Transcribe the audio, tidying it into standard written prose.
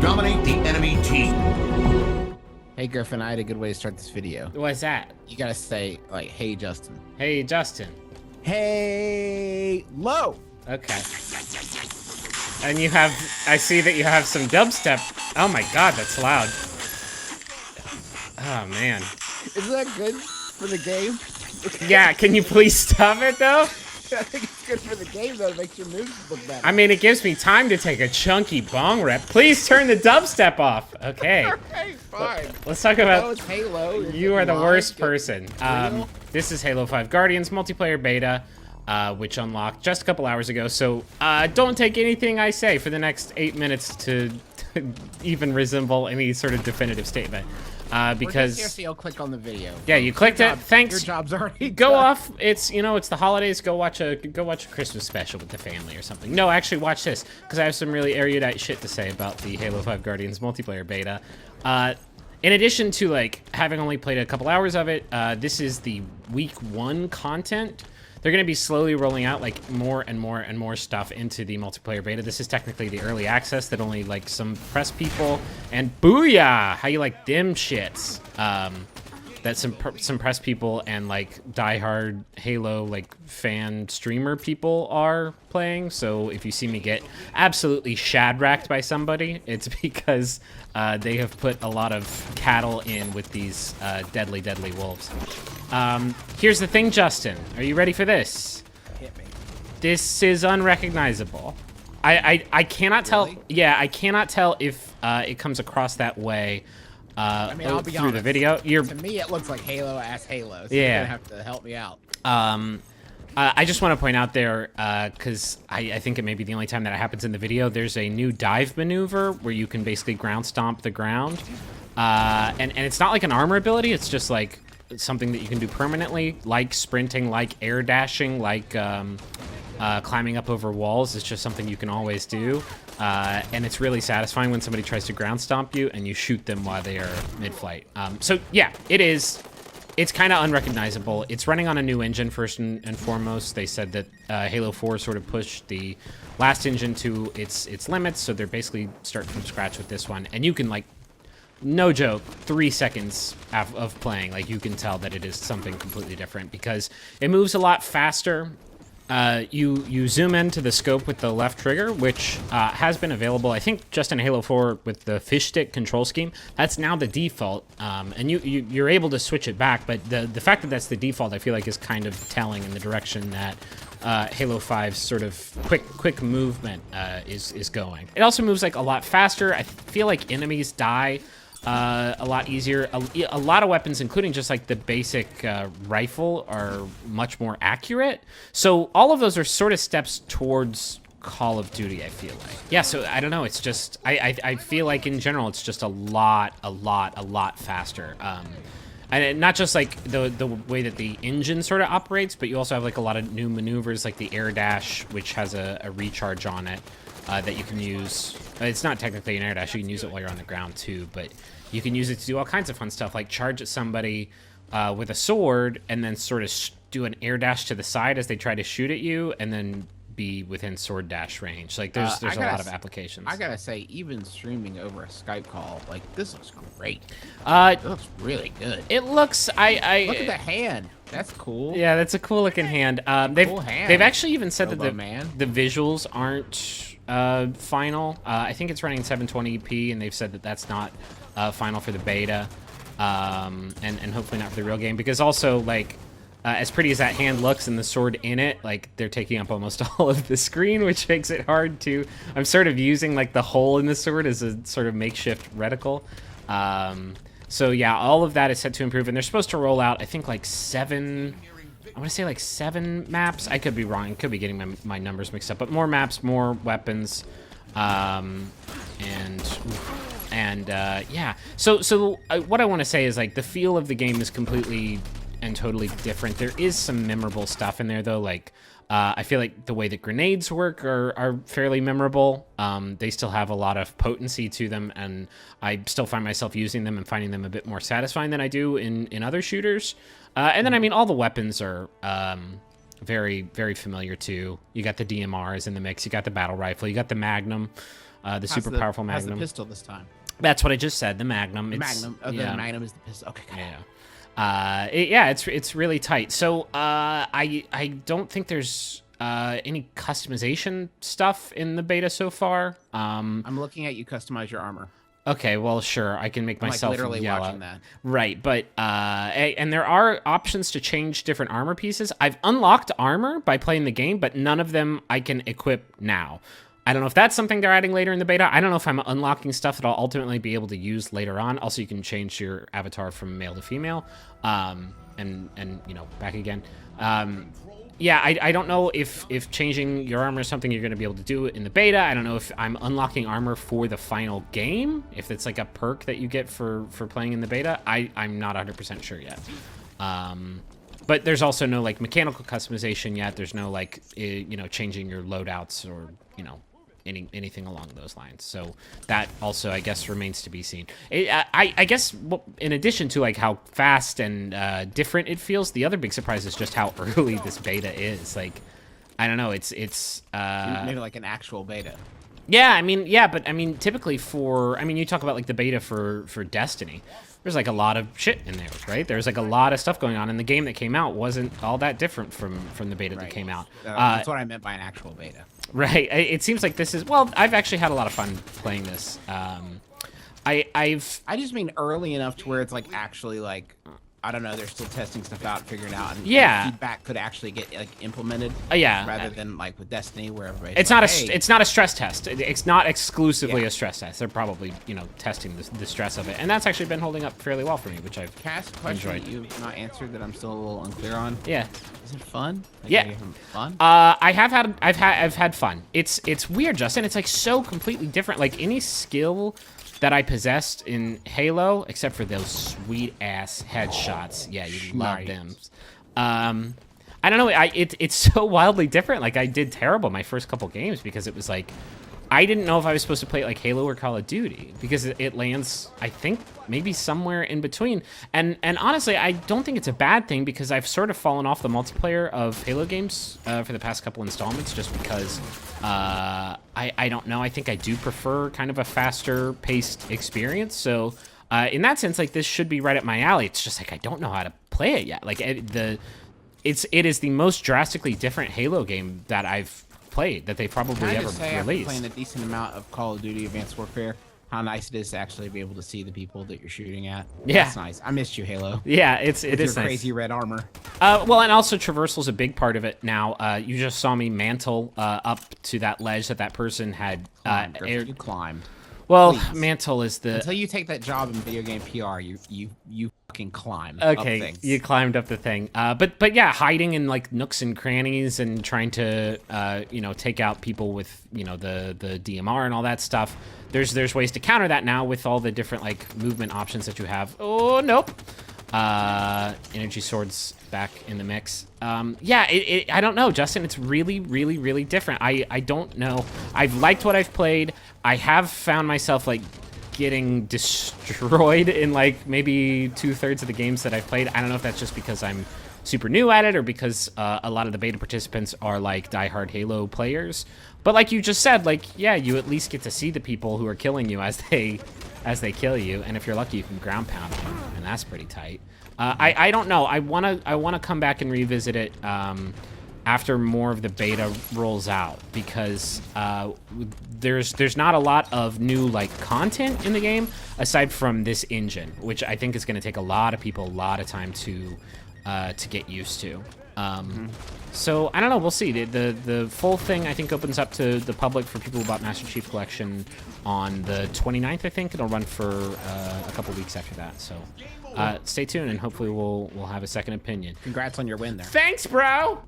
Dominate the enemy team. Hey Griffin, I had a good way to start this video. What's that? You gotta say, like, hey Justin. Hey, Justin. Hey, low. Okay. And you have, I see that you have some dubstep. Oh my god, that's loud. Oh man. Isn't that good for the game? Yeah, can you please stop it though? I think it's good for the game though. It makes your moves look better. I mean, it gives me time to take a chunky bong rip. Please turn the dubstep off. Okay. Okay, fine. Let's talk about. Oh, it's Halo. You are the worst person. This is Halo 5 Guardians multiplayer beta, which unlocked just a couple hours ago. So don't take anything I say for the next 8 minutes to even resemble any sort of definitive statement. Because here, so you'll click on the video. Yeah, you clicked it. Thanks. Your job's already Go done. off. It's it's the holidays. Go watch a Christmas special with the family or something. No, actually watch this because I have some really erudite shit to say about the Halo 5 Guardians multiplayer beta. In addition to like having only played a couple hours of it, this is the week 1 content. They're going to be slowly rolling out like more and more and more stuff into the multiplayer beta. This is technically the early access that only like some press people and booyah, how you like them shits. That some press people and like diehard Halo like fan streamer people are playing. So if you see me get absolutely shadracked by somebody, it's because they have put a lot of cattle in with these deadly wolves. Here's the thing, Justin. Are you ready for this? Hit me. This is unrecognizable. I cannot tell. Really? Yeah, I cannot tell if it comes across that way. I mean, I'll be through honest. the video. To me, it looks like Halo as Halo. So Yeah. you're gonna have to help me out. I just want to point out there, because I think it may be the only time that it happens in the video, there's a new dive maneuver where you can basically ground stomp the ground. And it's not like an armor ability, it's just like something that you can do permanently, like sprinting, like air dashing, like climbing up over walls. It's just something you can always do. And it's really satisfying when somebody tries to ground stomp you and you shoot them while they are mid-flight. So yeah, it is. It's kind of unrecognizable. It's running on a new engine first and foremost. They said that Halo 4 sort of pushed the last engine to its limits, so they're basically starting from scratch with this one. And you can, like, no joke, 3 seconds of playing, like, you can tell that it is something completely different because it moves a lot faster. You zoom into the scope with the left trigger, which has been available, I think, just in Halo 4 with the fish stick control scheme. That's now the default, and you're able to switch it back, but the fact that that's the default, I feel like, is kind of telling in the direction that Halo 5's sort of quick movement is going. It also moves like a lot faster. I feel like enemies die a lot easier. A lot of weapons, including just like the basic rifle, are much more accurate. So all of those are sort of steps towards Call of Duty, I feel like. Yeah, so I don't know. It's just, I feel like in general, it's just a lot faster. And not just like the way that the engine sort of operates, but you also have like a lot of new maneuvers, like the air dash, which has a recharge on it. That you can use. It's not technically an air dash, you can use it while you're on the ground too, but you can use it to do all kinds of fun stuff, like charge at somebody with a sword and then sort of do an air dash to the side as they try to shoot at you and then be within sword dash range. Like there's a lot of applications. I gotta say, even streaming over a Skype call, like, this looks great. It looks really good. It looks, Look at the hand. That's cool. Yeah, that's a cool looking hand. Cool hand. They've actually even said Robo that man. the visuals aren't final. I think it's running 720p, and they've said that that's not final for the beta, and hopefully not for the real game, because also, like, as pretty as that hand looks and the sword in it, like, they're taking up almost all of the screen, which makes it hard to... I'm sort of using, like, the hole in the sword as a sort of makeshift reticle. So, yeah, all of that is set to improve, and they're supposed to roll out, I think, like, 7 maps. I could be wrong. I could be getting my numbers mixed up, but more maps, more weapons, yeah. So what I want to say is, like, the feel of the game is completely and totally different. There is some memorable stuff in there, though. Like, I feel like the way that grenades work are fairly memorable. They still have a lot of potency to them, and I still find myself using them and finding them a bit more satisfying than I do in other shooters. And then, I mean, all the weapons are very, very familiar, too. You got the DMRs in the mix. You got the battle rifle. You got the Magnum. The super powerful How's the Magnum. pistol this time? That's what I just said. The Magnum. The It's, Magnum. Oh, yeah. the Magnum is the pistol. Okay. Yeah. It's really tight. So I don't think there's any customization stuff in the beta so far. I'm looking at you customize your armor. Okay, well, sure, I can make myself literally yell watching out. that. Right, but and there are options to change different armor pieces. I've unlocked armor by playing the game, but none of them I can equip now. I don't know if that's something they're adding later in the beta. I don't know if I'm unlocking stuff that I'll ultimately be able to use later on. Also, you can change your avatar from male to female, and you know, back again. Yeah, I don't know if changing your armor is something you're going to be able to do in the beta. I don't know if I'm unlocking armor for the final game, if it's like a perk that you get for playing in the beta. I'm not 100% sure yet. But there's also no like mechanical customization yet. There's no like you know, changing your loadouts or, you know, anything along those lines. So that also, I guess, remains to be seen. I guess in addition to like how fast and different it feels, the other big surprise is just how early this beta is. Like, I don't know, it's Maybe like an actual beta. yeah, I mean, yeah, but I mean, typically you talk about like the beta for Destiny. There's like a lot of shit in there, right? There's like a lot of stuff going on, and the game that came out wasn't all that different from the beta that came out. That's what I meant by an actual beta. Right. It seems like this is, well, I've actually had a lot of fun playing this. I just mean early enough to where it's like actually like, I don't know, they're still testing stuff out, figuring out, and yeah, feedback could actually get like implemented. Yeah. Rather than like with Destiny, where everybody. It's like, not hey. it's not a stress test. It's not exclusively a stress test. They're probably, you know, testing the stress of it, and that's actually been holding up fairly well for me, which I've Can I ask a question enjoyed. that you've not answered that I'm still a little unclear on? Yeah. Is it fun? Like, Yeah. are you having fun? I've had fun. It's weird, Justin. It's like so completely different. Like any skill that I possessed in Halo, except for those sweet ass headshots. Yeah, you love them. I don't know. It's so wildly different. Like I did terrible my first couple games because it was like I didn't know if I was supposed to play it like Halo or Call of Duty because it lands, I think, maybe somewhere in between. And honestly, I don't think it's a bad thing because I've sort of fallen off the multiplayer of Halo games for the past couple installments just because I don't know. I think I do prefer kind of a faster paced experience. So in that sense, like this should be right up my alley. It's just like I don't know how to play it yet. Like it is the most drastically different Halo game that I've played that they probably ever After released. playing a decent amount of Call of Duty Advanced Warfare, how nice it is to actually be able to see the people that you're shooting at. Yeah, that's nice. I missed you, Halo. Yeah, it is your nice. Crazy red armor. Well, and also traversal's a big part of it now. You just saw me mantle up to that ledge that person had aired. You climbed. Well, Please. mantle is the until you take that job in video game PR, you fucking climb. Okay, up things. you climbed up the thing. But yeah, hiding in like nooks and crannies and trying to you know, take out people with, you know, the DMR and all that stuff. There's ways to counter that now with all the different like movement options that you have. Oh nope. Energy swords back in the mix. Yeah, I don't know, Justin. It's really, really, really different. I don't know. I've liked what I've played. I have found myself like getting destroyed in like maybe 2/3 of the games that I've played. I don't know if that's just because I'm super new at it or because a lot of the beta participants are like diehard Halo players. But like you just said, like, yeah, you at least get to see the people who are killing you as they kill you, and if you're lucky, you can ground pound them, and that's pretty tight. I don't know. I wanna come back and revisit it after more of the beta rolls out because there's not a lot of new like content in the game aside from this engine, which I think is going to take a lot of people a lot of time to get used to. So I don't know. We'll see. The full thing I think opens up to the public for people who bought Master Chief Collection on the 29th. I think it'll run for a couple weeks after that. So stay tuned and hopefully we'll have a second opinion. Congrats on your win there. Thanks, bro.